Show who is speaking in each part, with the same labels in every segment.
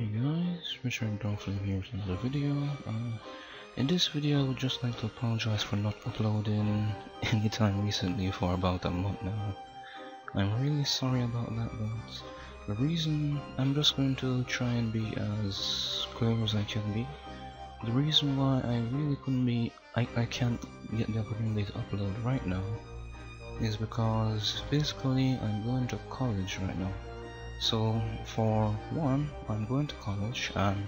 Speaker 1: Hey guys, Wizard101 here with another video. In this video I would just like to apologize for not uploading anytime recently for about a month now. I'm really sorry about that, but the reason I'm just going to try and be as clear as I can be. The reason why I really couldn't be, I can't get the opportunity to upload right now is because basically I'm going to college right now. So for one, I'm going to college and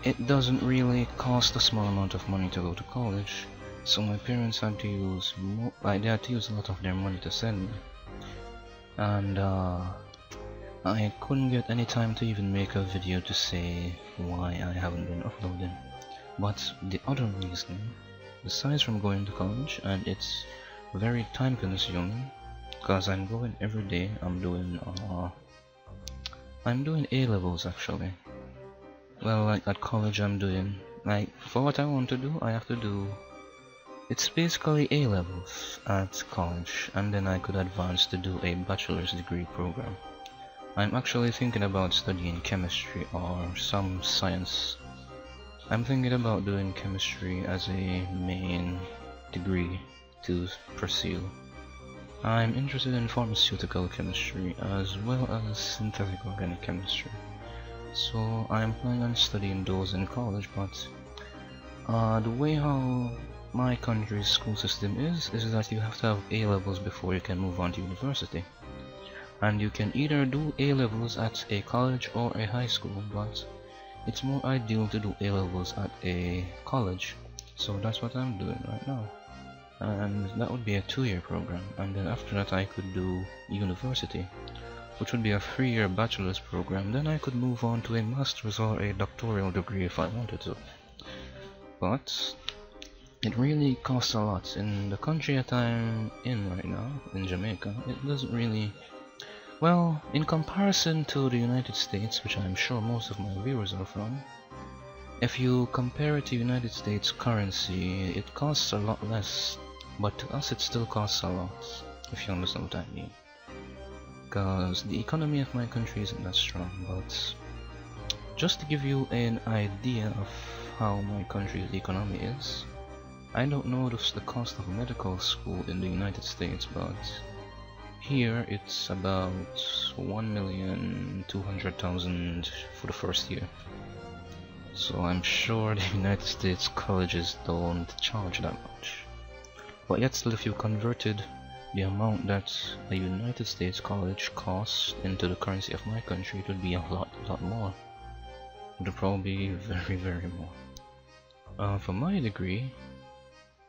Speaker 1: it doesn't really cost a small amount of money to go to college, so my parents had to use they had to use a lot of their money to send me, and I couldn't get any time to even make a video to say why I haven't been uploading. But the other reason, besides from going to college, and it's very time consuming because I'm going every day. I'm doing A-levels actually. Well, like at college I'm doing, like, for what I want to do, I have to do, it's basically A-levels at college, and then I could advance to do a bachelor's degree program. I'm actually thinking about studying chemistry or some science. I'm thinking about doing chemistry as a main degree to pursue. I'm interested in pharmaceutical chemistry as well as synthetic organic chemistry, so I'm planning on studying those in college. But the way how my country's school system is that you have to have A-levels before you can move on to university, and you can either do A-levels at a college or a high school, but it's more ideal to do A-levels at a college, so that's what I'm doing right now. And that would be a 2-year program, and then after that I could do university, which would be a 3-year bachelor's program. Then I could move on to a master's or a doctoral degree if I wanted to. But it really costs a lot. In the country that I'm in right now, in Jamaica, it doesn't really, well, in comparison to the United States, which I'm sure most of my viewers are from, if you compare it to United States currency, it costs a lot less, but to us it still costs a lot, if you understand what I mean. Because the economy of my country isn't that strong, but just to give you an idea of how my country's economy is, I don't know the cost of medical school in the United States, but here it's about 1,200,000 for the first year. So I'm sure the United States colleges don't charge that much. But yet still, if you converted the amount that a United States college costs into the currency of my country, it would be a lot more. It would probably be very more. For my degree,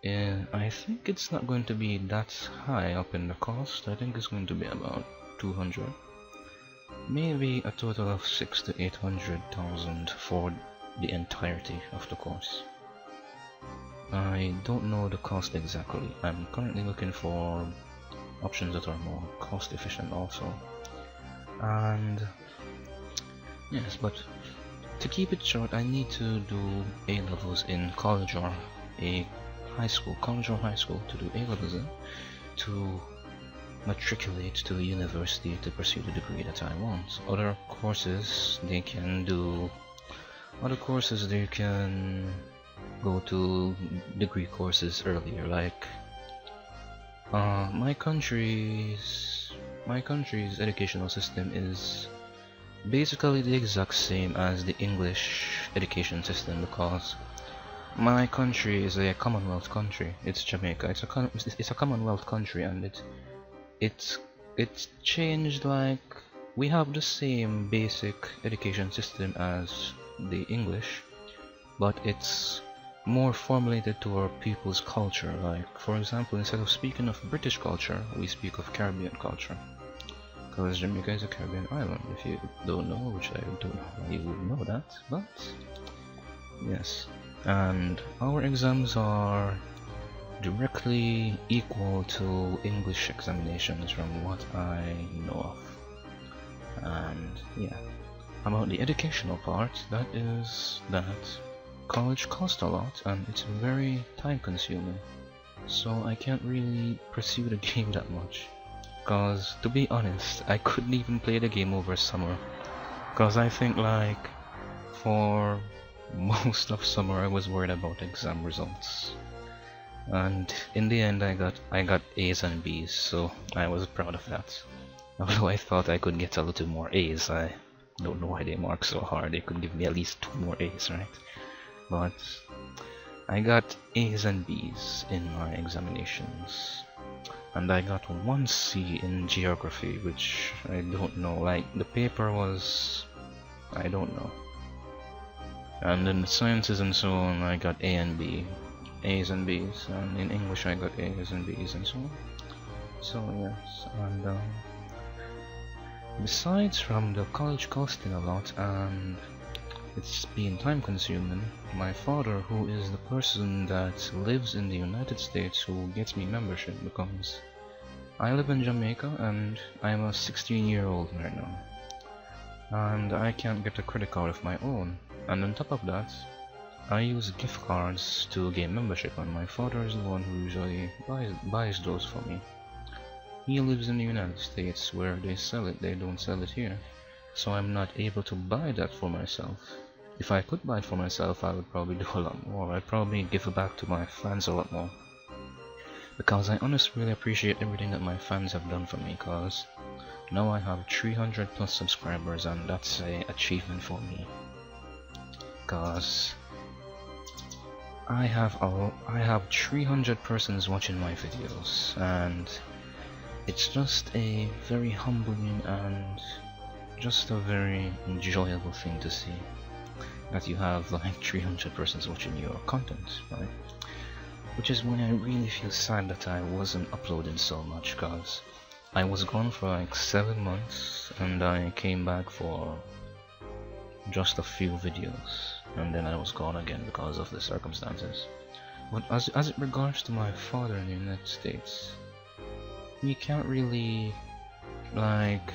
Speaker 1: I think it's not going to be that high up in the cost. I think it's going to be about 200, maybe a total of 600,000 to 800,000 for the entirety of the course. I don't know the cost exactly. I'm currently looking for options that are more cost efficient also. And yes, but to keep it short, I need to do A-levels in college or a high school, to do A-levels in, to matriculate to a university to pursue the degree that I want. Other courses they can go to degree courses earlier, like my country's educational system is basically the exact same as the English education system, because my country is a Commonwealth country. It's Jamaica. It's a Commonwealth country, and it's changed. Like, we have the same basic education system as the English, but it's more formulated to our people's culture. Like, for example, instead of speaking of British culture, we speak of Caribbean culture, because Jamaica is a Caribbean island. If you don't know, which I don't know why you would know that, but yes. And our exams are directly equal to English examinations from what I know of. And yeah, about the educational part, that is that college costs a lot and it's very time consuming, so I can't really pursue the game that much, because to be honest, I couldn't even play the game over summer Cause I think like for most of summer I was worried about exam results, and in the end I got A's and B's, so I was proud of that. Although I thought I could get a little more A's, I don't know why they mark so hard. They could give me at least 2 more A's, right? But I got A's and B's in my examinations, and I got 1 C in geography, which I don't know, like the paper was, I don't know. And in the sciences and so on I got A and B, A's and B's, and in English I got A's and B's and so on. So yes, and besides from the college costing a lot and it's been time consuming, my father, who is the person that lives in the United States who gets me membership, because I live in Jamaica and I'm a 16-year-old right now, and I can't get a credit card of my own, and on top of that I use gift cards to gain membership, and my father is the one who usually buys those for me. He lives in the United States where they sell it, they don't sell it here, so I'm not able to buy that for myself. If I could buy it for myself, I would probably do a lot more. I'd probably give it back to my fans a lot more, because I honestly really appreciate everything that my fans have done for me, because now I have 300 plus subscribers, and that's an achievement for me, because I have 300 persons watching my videos, and it's just a very humbling and just a very enjoyable thing to see that you have like 300 persons watching your content, right? Which is when I really feel sad that I wasn't uploading so much, cause I was gone for like 7 months and I came back for just a few videos, and then I was gone again because of the circumstances. But as it regards to my father in the United States, he can't really like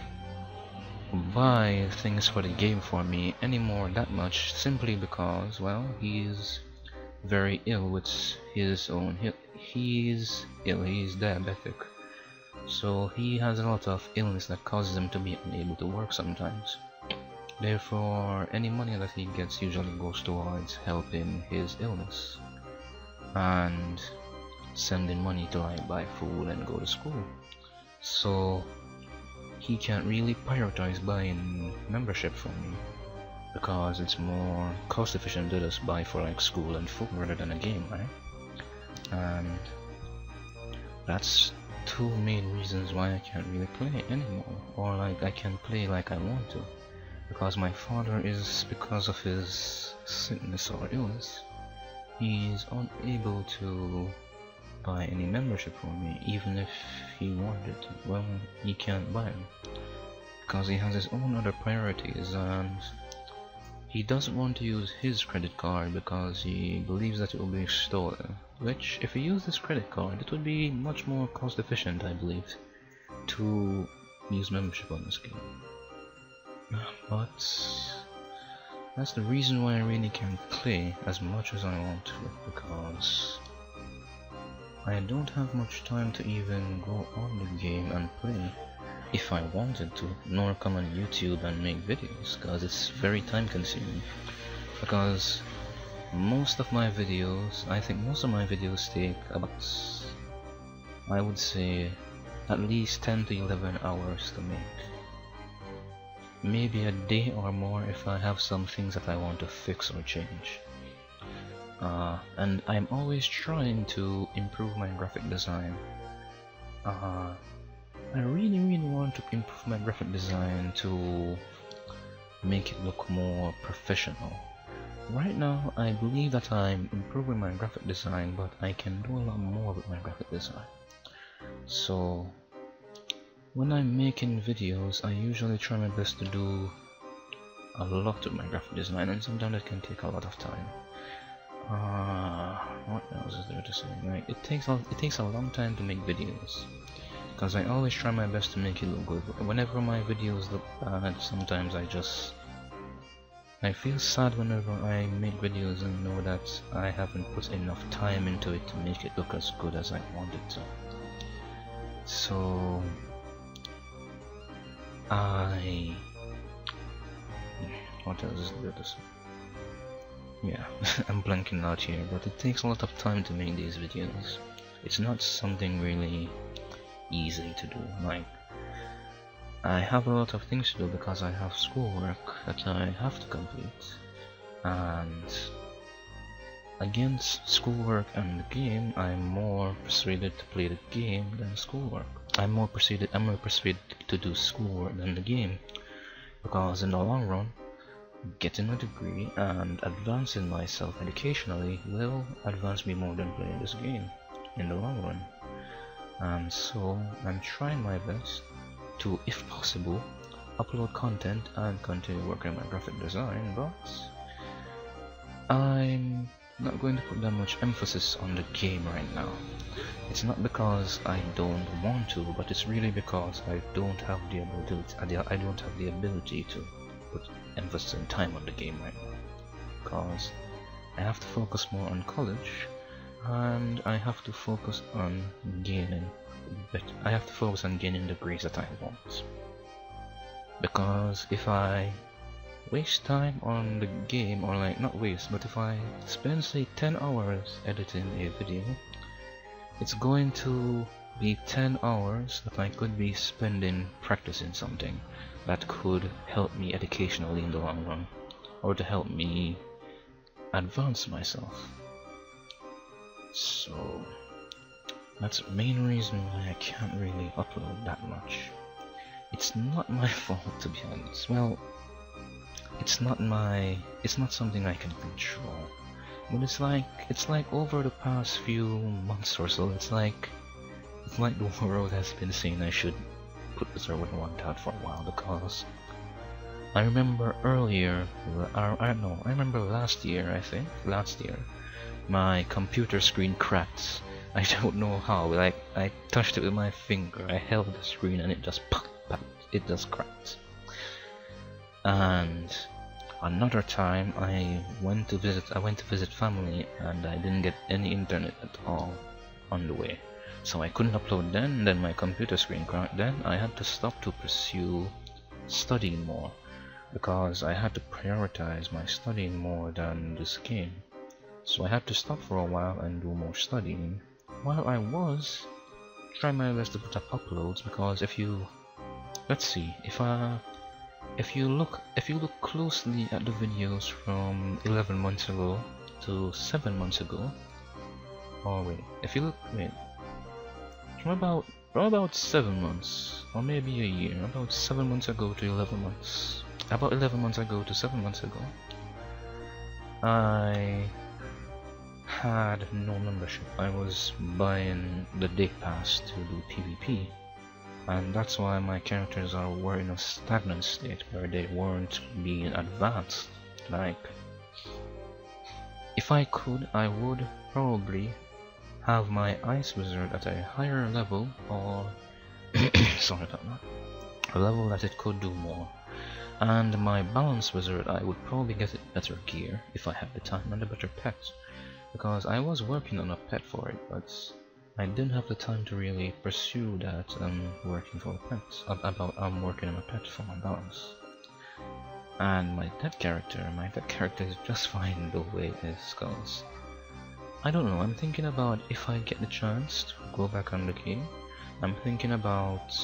Speaker 1: buy things for the game for me anymore that much, simply because, well, he's very ill with his own, he's ill, he's diabetic, so he has a lot of illness that causes him to be unable to work sometimes. Therefore any money that he gets usually goes towards helping his illness and sending money to like buy food and go to school. So he can't really prioritize buying membership for me, because it's more cost efficient to just buy for like school and food rather than a game, right? And that's 2 main reasons why I can't really play anymore, or like I can't play like I want to, because my father is, because of his sickness or illness, he's unable to buy any membership for me. Even if he wanted to, well, he can't buy them because he has his own other priorities, and he doesn't want to use his credit card because he believes that it will be stolen, which if he used his credit card it would be much more cost efficient, I believe, to use membership on this game. But that's the reason why I really can't play as much as I want to, because I don't have much time to even go on the game and play if I wanted to, nor come on YouTube and make videos, because it's very time consuming. Because most of my videos, I think most of my videos take about, I would say, at least 10 to 11 hours to make. Maybe a day or more if I have some things that I want to fix or change. And I'm always trying to improve my graphic design. I really want to improve my graphic design to make it look more professional. Right now I believe that I'm improving my graphic design, but I can do a lot more with my graphic design. So when I'm making videos, I usually try my best to do a lot with my graphic design, and sometimes it can take a lot of time. What else is there to say? Like, it takes a long time to make videos, because I always try my best to make it look good. Whenever my videos look bad, sometimes I feel sad whenever I make videos and know that I haven't put enough time into it to make it look as good as I want it to. So what else is there? Yeah, I'm blanking out here, but it takes a lot of time to make these videos. It's not something really easy to do. Like, I have a lot of things to do because I have schoolwork that I have to complete, and against schoolwork and the game, I'm more persuaded to play the game than schoolwork. I'm more persuaded to do schoolwork than the game, because in the long run, getting a degree and advancing myself educationally will advance me more than playing this game in the long run. And so I'm trying my best to, if possible, upload content and continue working on my graphic design, but I'm not going to put that much emphasis on the game right now. It's not because I don't want to, but it's really because I don't have the ability to put emphasis and time on the game right now, because I have to focus more on college, and I have to focus on gaining the grades that I want. Because if I waste time on the game, or like not waste, but if I spend say 10 hours editing a video, it's going to be 10 hours that I could be spending practicing something that could help me educationally in the long run, or to help me advance myself. So that's the main reason why I can't really upload that much. It's not my fault, to be honest. Well, it's not something I can control. But it's like over the past few months or so, it's like the world has been saying I should put Wizard101 out for a while, because I remember last year, my computer screen cracked. I don't know how, like I touched it with my finger, I held the screen and it just it just cracked. And another time I went to visit family, and I didn't get any internet at all on the way, so I couldn't upload then my computer screen cracked. Then I had to stop to pursue studying more, because I had to prioritize my studying more than this game. So I had to stop for a while and do more studying, while I was trying my best to put up uploads. Because if you look closely at the videos from 11 months ago to 7 months ago, from about 7 months, or maybe a year, about 7 months ago to 11 months, about 11 months ago to 7 months ago, I had no membership. I was buying the day pass to do PvP, and that's why my characters were in a stagnant state where they weren't being advanced. Like, if I could, I would probably have my ice wizard at a higher level, or sorry about that, a level that it could do more. And my balance wizard, I would probably get it better gear if I had the time and a better pet, because I was working on a pet for it, but I didn't have the time to really pursue that. Working for a pet, I'm working on a pet for my balance. And my dead character is just fine the way it is, cause I don't know, I'm thinking about, if I get the chance to go back on the game, I'm thinking about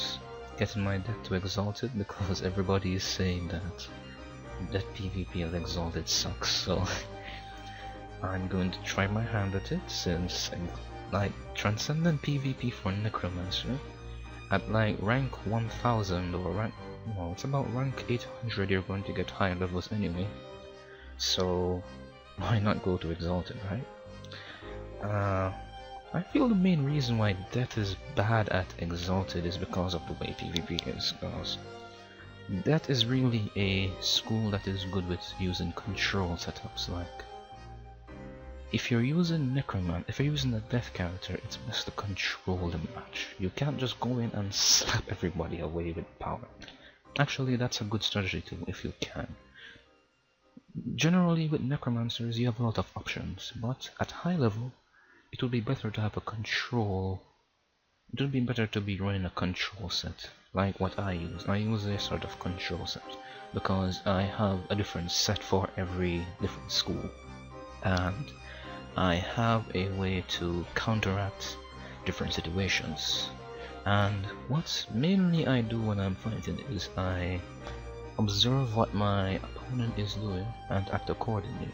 Speaker 1: getting my death to exalted, because everybody is saying that PvP at exalted sucks, so I'm going to try my hand at it, since like transcendent PvP for necromancer at like rank 1000 or rank, no, it's about rank 800, you're going to get higher levels anyway, so why not go to exalted, right? I feel the main reason why death is bad at exalted is because of the way PvP is, because death is really a school that is good with using control setups. Like, if you're using a death character, it's best to control the match. You can't just go in and slap everybody away with power. Actually, that's a good strategy too, if you can. Generally with necromancers you have a lot of options, but at high level it would be better to have a control. It would be better to be running a control set, like what I use. I use a sort of control set. because I have a different set for every different school, and I have a way to counteract different situations. And what mainly I do when I'm fighting is I observe what my opponent is doing and act accordingly.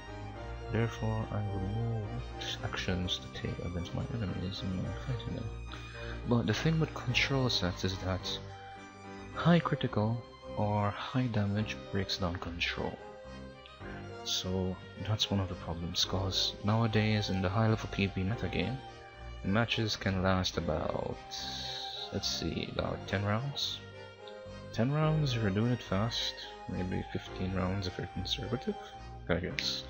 Speaker 1: Therefore, I will know what actions to take against my enemies when I'm fighting them. But the thing with control sets is that high critical or high damage breaks down control. So that's one of the problems, cause nowadays in the high level PvP metagame, matches can last about, let's see, about 10 rounds. 10 rounds if you're doing it fast, maybe 15 rounds if you're conservative, I guess.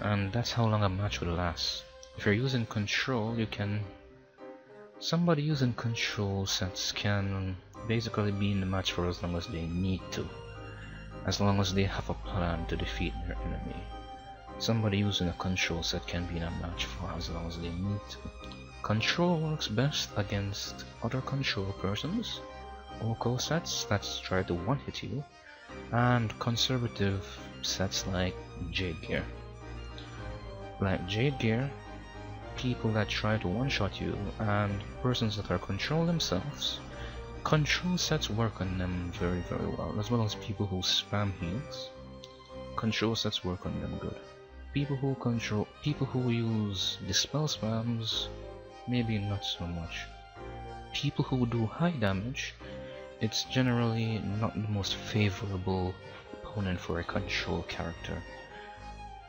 Speaker 1: And that's how long a match would last. If you're using control, somebody using control sets can basically be in the match for as long as they need to, as long as they have a plan to defeat their enemy. Somebody using a control set can be in a match for as long as they need to. Control works best against other control persons, local sets that try to one-hit you, and conservative sets like Jade Gear. Like Jade Gear, people that try to one-shot you, and persons that are control themselves, control sets work on them very well, as well as people who spam heals. Control sets work on them good. People who use dispel spams, maybe not so much. People who do high damage, it's generally not the most favorable opponent for a control character.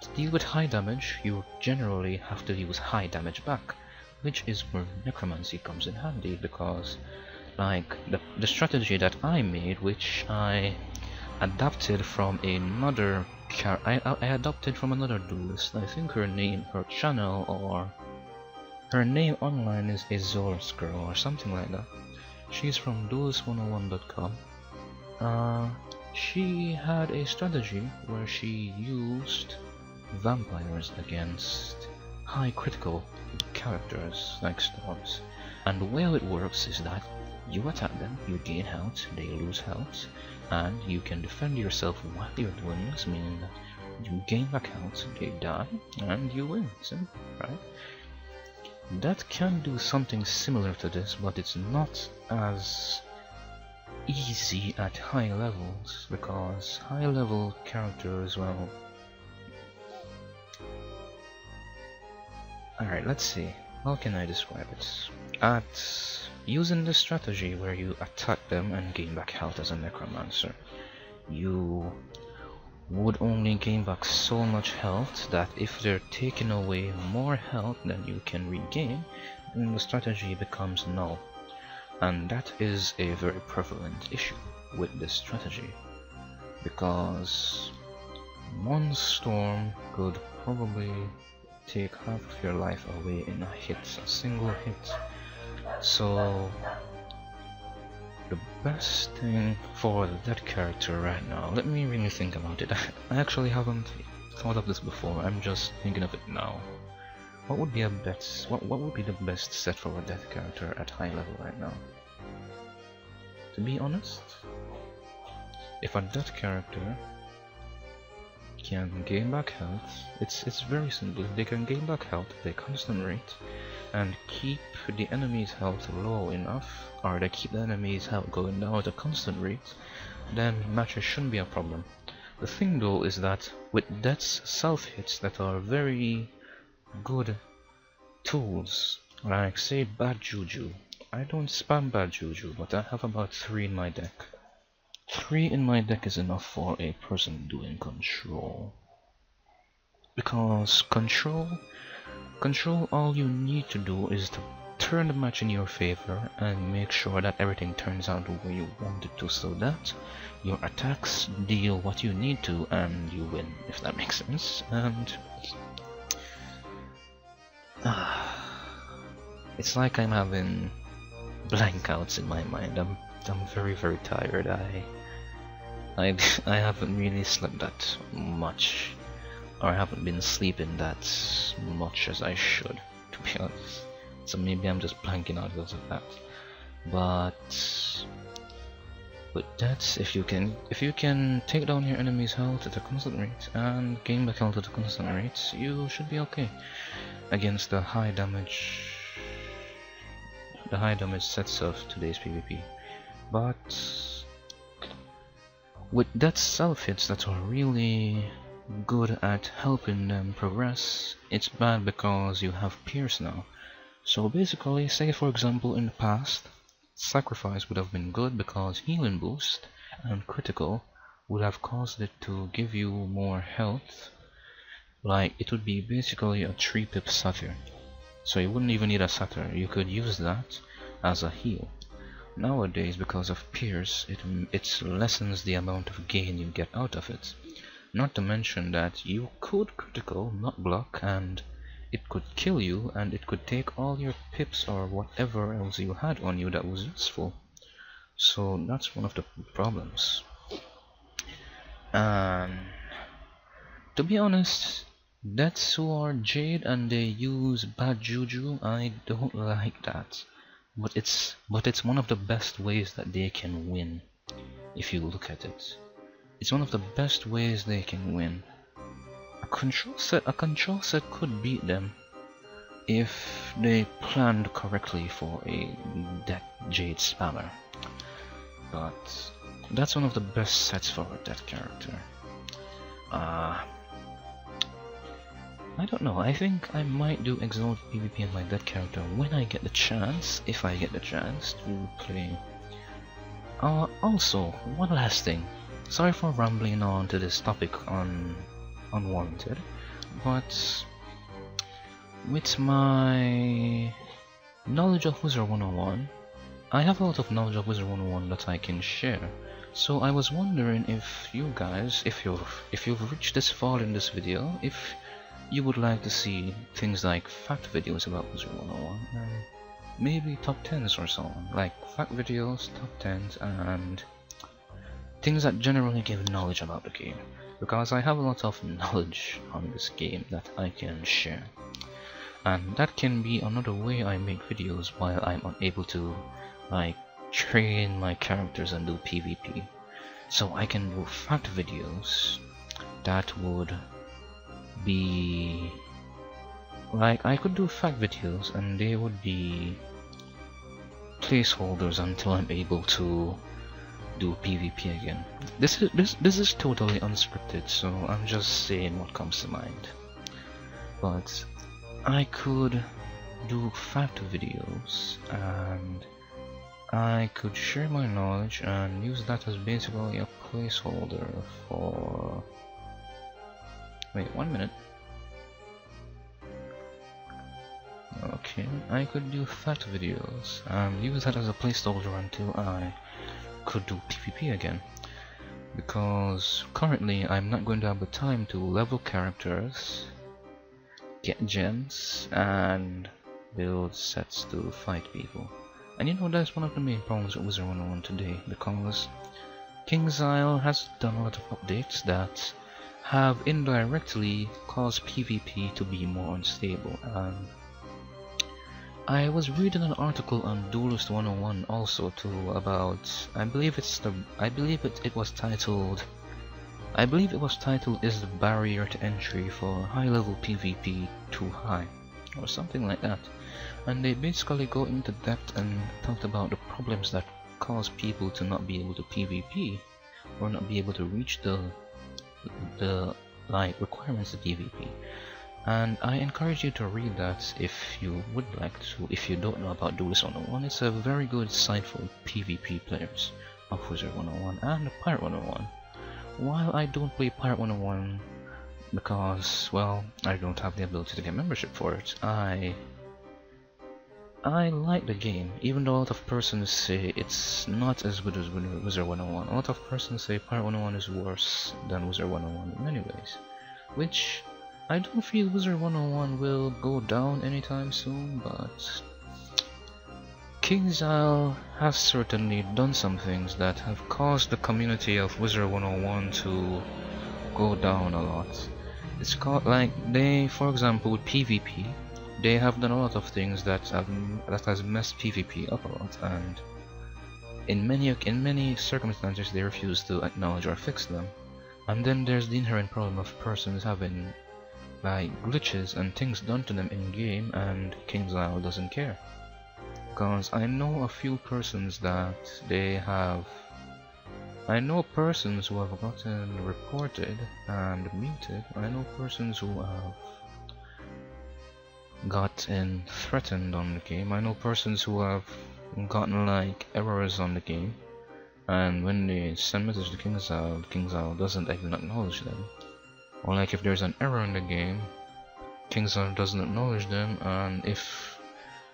Speaker 1: To deal with high damage, you generally have to use high damage back, which is where necromancy comes in handy, because like the strategy that I made, which I adapted from another I adopted from another duelist. I think her channel, or her name online is Azor's Girl or something like that. She's from Wizard101.com. She had a strategy where she used vampires against high critical characters like storms, and the way it works is that you attack them, you gain health, they lose health, and you can defend yourself while you're doing this, meaning that you gain back health, they die, and you win. Simple, right? That can do something similar to this, but it's not as easy at high levels, because high level characters, well... Alright, let's see. How can I describe it? Using the strategy where you attack them and gain back health as a necromancer, you would only gain back so much health that if they're taking away more health than you can regain, then the strategy becomes null. And that is a very prevalent issue with this strategy, because one storm could probably take half of your life away in a single hit. So the best thing for that character right now, let me really think about it. I actually haven't thought of this before, I'm just thinking of it now. What would be what would be the best set for a death character at high level right now? To be honest, if a death character can gain back health, it's very simple. They can gain back health at a constant rate and keep the enemy's health low enough, or they keep the enemy's health going down at a constant rate, then matches shouldn't be a problem. The thing though is that with death's self hits that are very good tools, like say bad juju. I don't spam bad juju, but I have about 3 in my deck. 3 in my deck is enough for a person doing control. Because control, all you need to do is to turn the match in your favor and make sure that everything turns out the way you want it to, so that your attacks deal what you need to and you win, if that makes sense. And it's like I'm having blankouts in my mind. I'm very tired. I haven't really slept that much, or I haven't been sleeping that much as I should, to be honest. So maybe I'm just blanking out because of that. But But that's if you can take down your enemy's health at a constant rate and gain back health at a constant rate, you should be okay against the high damage sets of today's PvP. But with that self hits that are really good at helping them progress, it's bad because you have Pierce now. So basically, say for example in the past, Sacrifice would have been good because healing boost and critical would have caused it to give you more health. Like it would be basically a 3-pip satyr. So you wouldn't even need a satyr, you could use that as a heal. Nowadays, because of Pierce, it lessens the amount of gain you get out of it. Not to mention that you could critical, not block, and it could kill you, and it could take all your pips or whatever else you had on you that was useful. So that's one of the problems. And to be honest, deaths who are Jade and they use bad juju, I don't like that. But it's one of the best ways that they can win. If you look at it, it's one of the best ways they can win. A control set could beat them if they planned correctly for a Death Jade spammer. But that's one of the best sets for that character. I don't know, I think I might do Exalt PvP on my Death character when I get the chance, if I get the chance to play. Also, one last thing. Sorry for rambling on to this topic on Unwarranted, but with my knowledge of Wizard101, I have a lot of knowledge of Wizard101 that I can share. So I was wondering if you guys, if you've reached this far in this video, if you would like to see things like fact videos about Wizard101 and maybe top 10s or so on, like fact videos, top 10s, and things that generally give knowledge about the game, because I have a lot of knowledge on this game that I can share, and that can be another way I make videos while I'm unable to like train my characters and do PvP. So I can do fact videos that would be like, I could do fact videos and they would be placeholders until I'm able to do PvP again. This is totally unscripted, so I'm just saying what comes to mind. But I could do fact videos and I could share my knowledge and use that as basically a placeholder for... Wait, 1 minute. Okay, I could do fact videos and use that as a placeholder until I could do PvP again, because currently I'm not going to have the time to level characters, get gems, and build sets to fight people. And you know, that's one of the main problems with Wizard101 today, because KingsIsle has done a lot of updates that have indirectly caused PvP to be more unstable. I was reading an article on Duelist101 also too about, I believe it was titled "Is the barrier to entry for high level PvP too high?" or something like that. And they basically go into depth and talked about the problems that cause people to not be able to PvP or not be able to reach the like requirements of PvP. And I encourage you to read that if you would like to. If you don't know about Duelist101, it's a very good site for PvP players of Wizard101 and Pirate101. While I don't play Pirate101 because, well, I don't have the ability to get membership for it, I like the game, even though a lot of persons say it's not as good as Wizard101. A lot of persons say Pirate101 is worse than Wizard101 in many ways, which I don't feel Wizard101 will go down anytime soon, but KingsIsle has certainly done some things that have caused the community of Wizard101 to go down a lot. It's called, like, they, for example, with PvP, they have done a lot of things that has messed PvP up a lot, and in many circumstances they refuse to acknowledge or fix them. And then there's the inherent problem of persons having like glitches and things done to them in game, and KingsIsle doesn't care. Because I know a few persons that they have. I know persons who have gotten reported and muted. I know persons who have gotten threatened on the game. I know persons who have gotten like errors on the game, and when they send message to KingsIsle doesn't even acknowledge them. Or like if there's an error in the game, KingsIsle doesn't acknowledge them, and if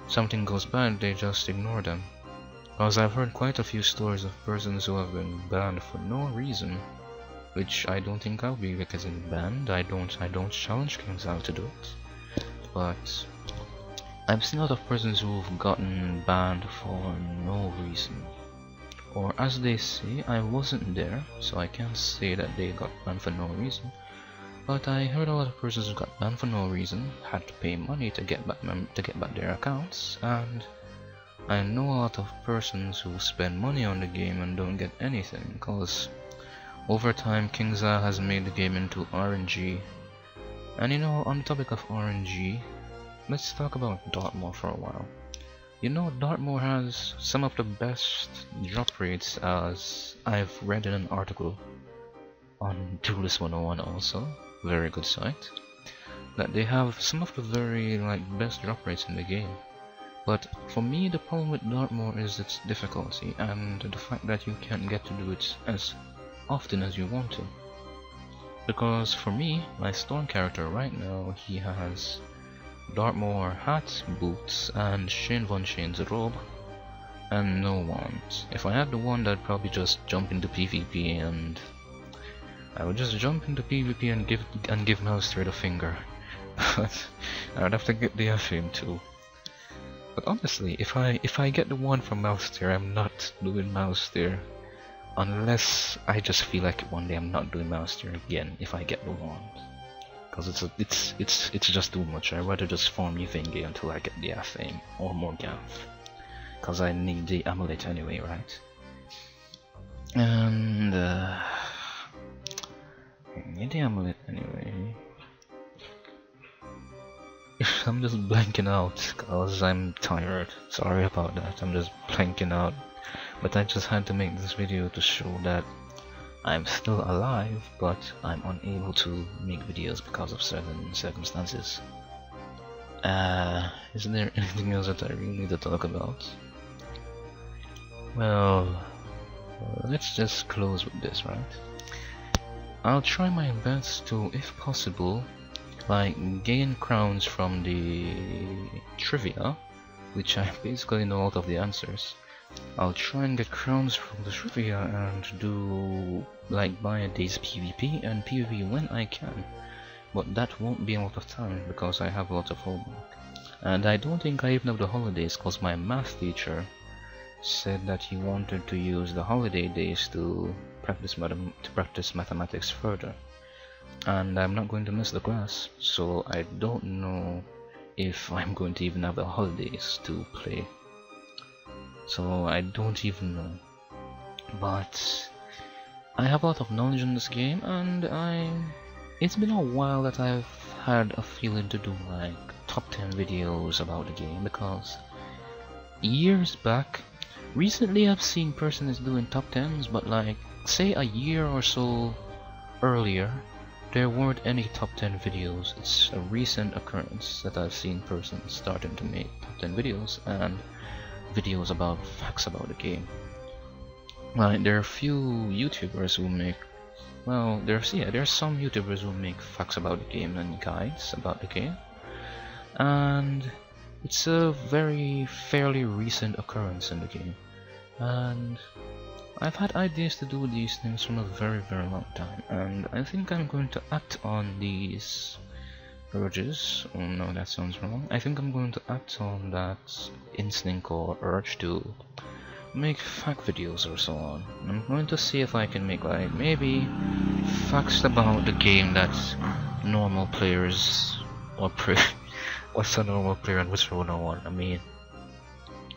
Speaker 1: something goes bad, they just ignore them. Because I've heard quite a few stories of persons who have been banned for no reason, which I don't think I'll be getting banned. I don't challenge KingsIsle to do it, but I've seen a lot of persons who've gotten banned for no reason. Or as they say, I wasn't there, so I can't say that they got banned for no reason. But I heard a lot of persons who got banned for no reason, had to pay money to get back their accounts, and I know a lot of persons who spend money on the game and don't get anything, because over time KingsIsle has made the game into RNG. And you know, on the topic of RNG, let's talk about Dartmoor for a while. You know, Dartmoor has some of the best drop rates, as I've read in an article on Wizard101 also, very good site, that they have some of the very best drop rates in the game. But for me, the problem with Dartmoor is its difficulty and the fact that you can't get to do it as often as you want to. Because for me, my Storm character right now, he has Dartmoor hat, boots, and Shane Von Shane's robe, and no wand. If I had the wand, I'd probably just jump into PvP, and I would just jump into PvP and give Mouse a finger. But I would have to get the FM too. But honestly, if I get the wand from Mouse, I'm not doing Mouse unless I just feel like one day I'm not doing Mouse again if I get the wand. Because it's just too much. I'd rather just farm Yuvenge until I get the FM or more Gav. Because I need the amulet anyway, right? And I need the amulet anyway. I'm just blanking out because I'm tired. Sorry about that. I'm just blanking out. But I just had to make this video to show that I'm still alive, but I'm unable to make videos because of certain circumstances. Isn't there anything else that I really need to talk about? Well, let's just close with this, right? I'll try my best to, if possible, gain crowns from the trivia, which I basically know out of the answers. I'll try and get crowns from the trivia and do buy a day's PvP and PvP when I can, but that won't be a lot of time because I have a lot of homework, and I don't think I even have the holidays because my math teacher said that he wanted to use the holiday days to practice mathematics further, and I'm not going to miss the class, so I don't know if I'm going to even have the holidays to play. So I don't even know, but I have a lot of knowledge in this game, and it's been a while that I've had a feeling to do top 10 videos about the game, because years back, recently I've seen persons doing top 10s, but say a year or so earlier there weren't any top 10 videos. It's a recent occurrence that I've seen persons starting to make top 10 videos and videos about facts about the game. There are a few YouTubers who make, there's some YouTubers who make facts about the game and guides about the game, and it's a fairly recent occurrence in the game, and I've had ideas to do these things from a very long time, and I think I'm going to act on these urges. Oh no, that sounds wrong. I think I'm going to act on that instinct or urge to make fact videos or so on. I'm going to see if I can make maybe facts about the game that normal players or what's a normal player on Wizard101? I mean,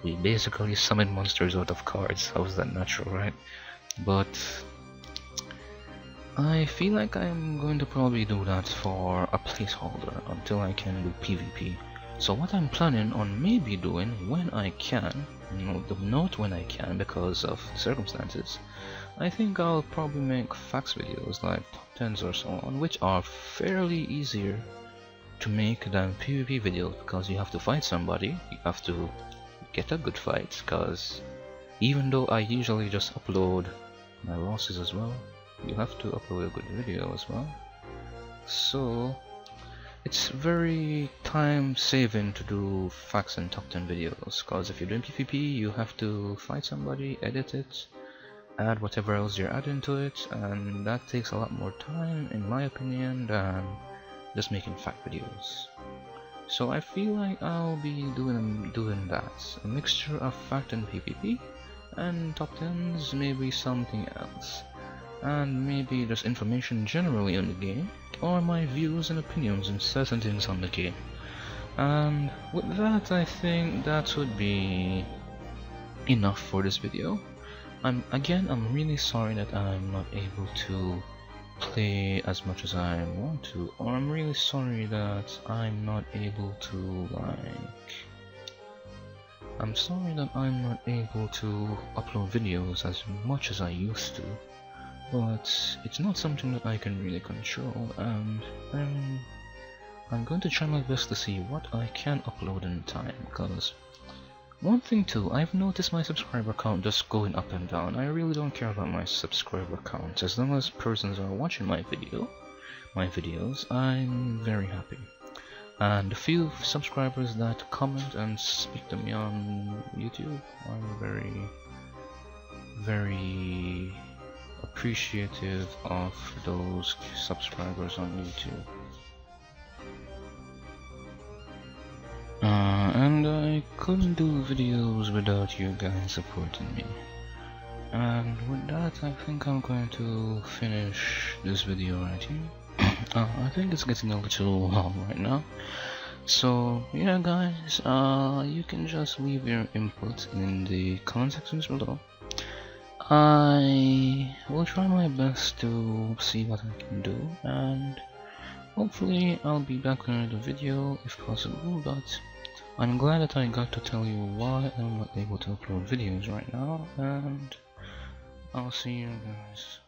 Speaker 1: We basically summon monsters out of cards. How is that natural, right? But I feel like I'm going to probably do that for a placeholder until I can do PvP. So what I'm planning on maybe doing when I can, note when I can because of circumstances, I think I'll probably make facts videos like top 10s or so on, which are fairly easier to make than PvP videos because you have to fight somebody, you have to get a good fight, because even though I usually just upload my losses as well, you have to upload a good video as well. So it's very time saving to do facts and top 10 videos, because if you're doing PvP you have to fight somebody, edit it, add whatever else you're adding to it, and that takes a lot more time in my opinion than just making fact videos. So I feel like I'll be doing that, a mixture of fact and PvP, and top 10s, maybe something else, and maybe just information generally on the game, or my views and opinions on certain things on the game. And with that, I think that would be enough for this video. I'm really sorry that I'm not able to play as much as I want to, or I'm really sorry that I'm not able to I'm sorry that I'm not able to upload videos as much as I used to, but it's not something that I can really control, and I'm going to try my best to see what I can upload in time, because one thing too, I've noticed my subscriber count just going up and down. I really don't care about my subscriber count. As long as persons are watching my videos, I'm very happy. And the few subscribers that comment and speak to me on YouTube, I'm very appreciative of those subscribers on YouTube. And I couldn't do videos without you guys supporting me. And with that, I think I'm going to finish this video right here. I think it's getting a little long right now. So yeah guys, you can just leave your input in the comment sections below. I will try my best to see what I can do, and hopefully I'll be back with another video if possible, but I'm glad that I got to tell you why I'm not able to upload videos right now, and I'll see you guys